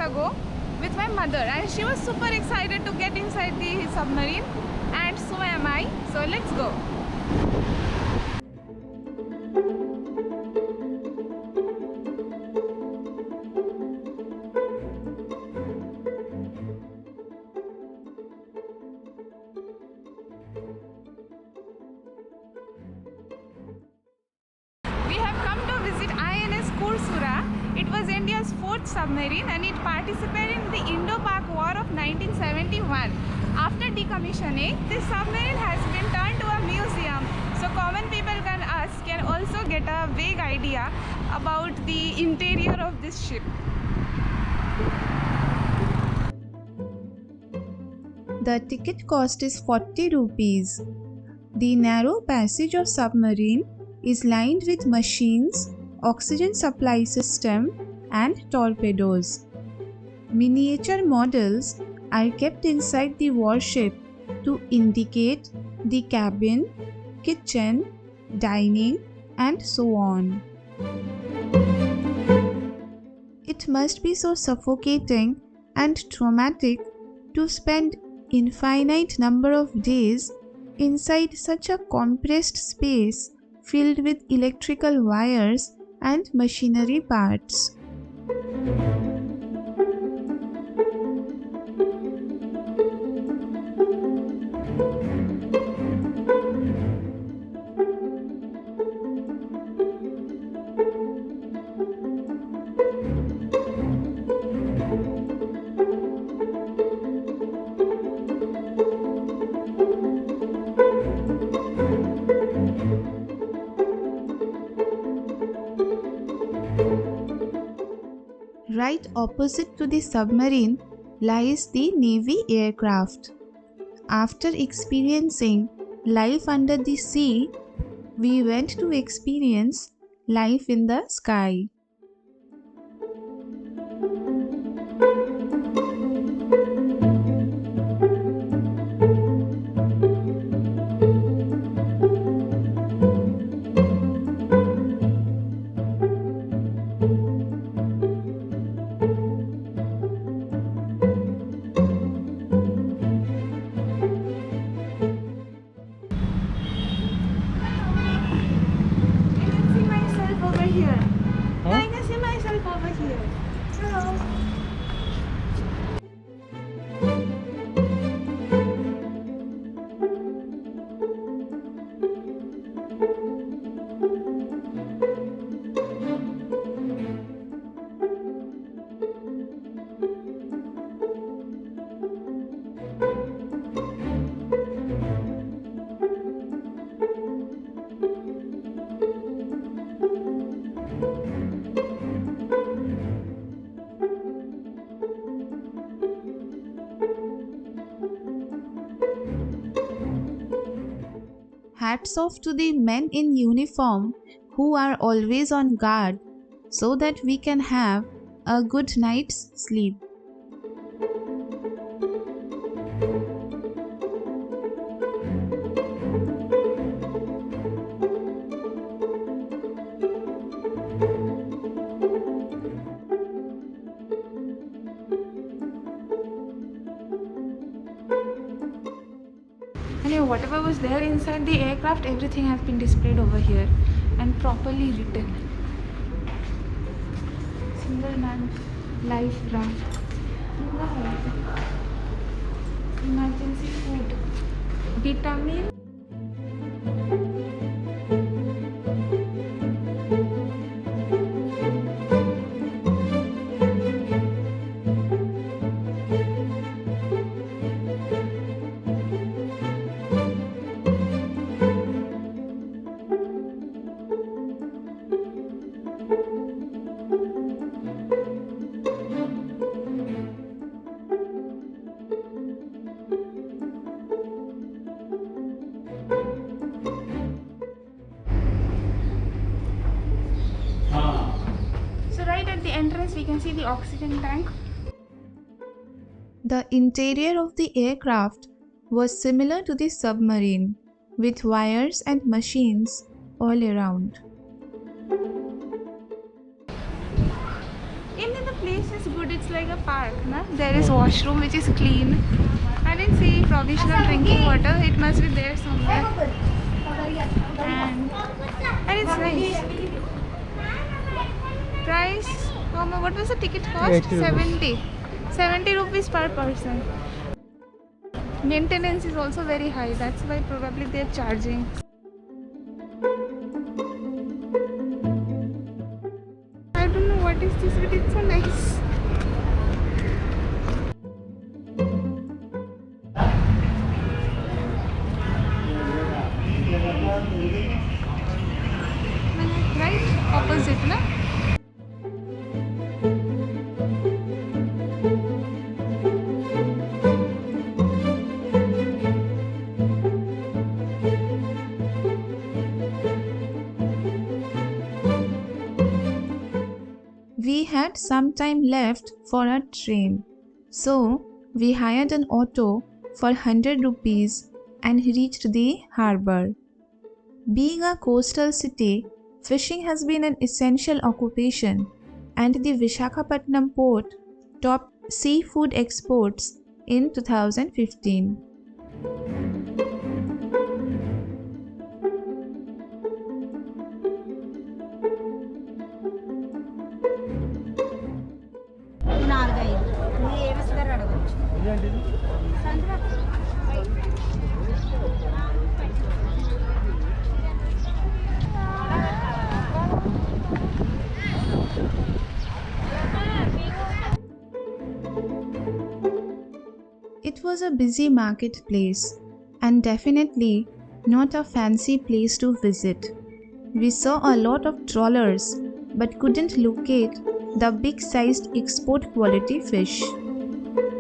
ago with my mother, and she was super excited to get inside the submarine, and so am I. So let's go. We have come to visit INS Kursura. It was India's 4th submarine and it participated in the Indo Pak War of 1971. After decommissioning, this submarine has been turned to a museum, so common people can also get a vague idea about the interior of this ship. The ticket cost is 40 rupees. The narrow passage of submarine is lined with machines, oxygen supply system and torpedoes. Miniature models are kept inside the warship to indicate the cabin, kitchen, dining and so on. It must be so suffocating and traumatic to spend infinite number of days inside such a compressed space filled with electrical wires and machinery parts. Right opposite to the submarine lies the Navy aircraft. After experiencing life under the sea, we went to experience life in the sky. Hats off to the men in uniform who are always on guard so that we can have a good night's sleep. Anyway, whatever was there inside the aircraft, everything has been displayed over here and properly written. Single man life raft, emergency food, vitamin. At the entrance we can see the oxygen tank. The interior of the aircraft was similar to the submarine, with wires and machines all around. In the place is good. It's like a park, na? There is washroom which is clean. I didn't see provisional drinking water. It must be there somewhere. And it's nice. Price, what was the ticket cost? 70 rupees per person. Maintenance is also very high. That's why probably they're charging. I don't know what is this, but it's so nice. Right? Opposite, na? We had some time left for our train, so we hired an auto for 100 rupees and reached the harbour. Being a coastal city, fishing has been an essential occupation, and the Visakhapatnam port topped seafood exports in 2015. It was a busy marketplace and definitely not a fancy place to visit. We saw a lot of trawlers but couldn't locate the big-sized export quality fish.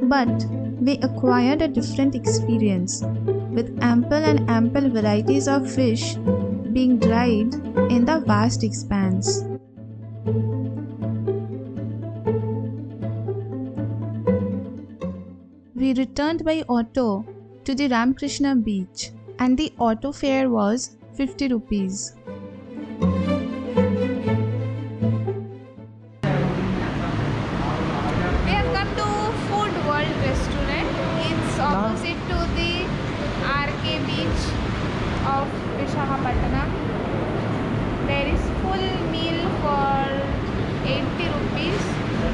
But we acquired a different experience, with ample varieties of fish being dried in the vast expanse. We returned by auto to the Ramakrishna beach, and the auto fare was 50 rupees. We have come to Food World Restaurant. It's opposite to the RK beach of Visakhapatnam. There is full meal for 80 rupees.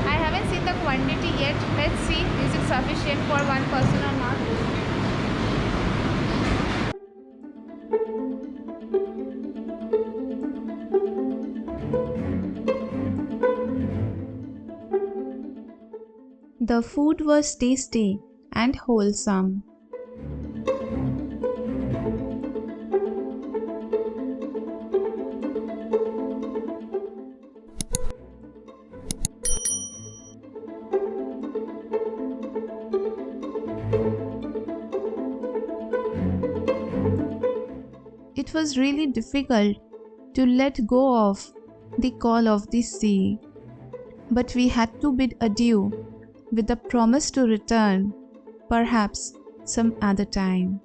I haven't seen the quantity yet. Let's see, is it sufficient for one person or not? The food was tasty and wholesome. It was really difficult to let go of the call of the sea, but we had to bid adieu with the promise to return, perhaps some other time.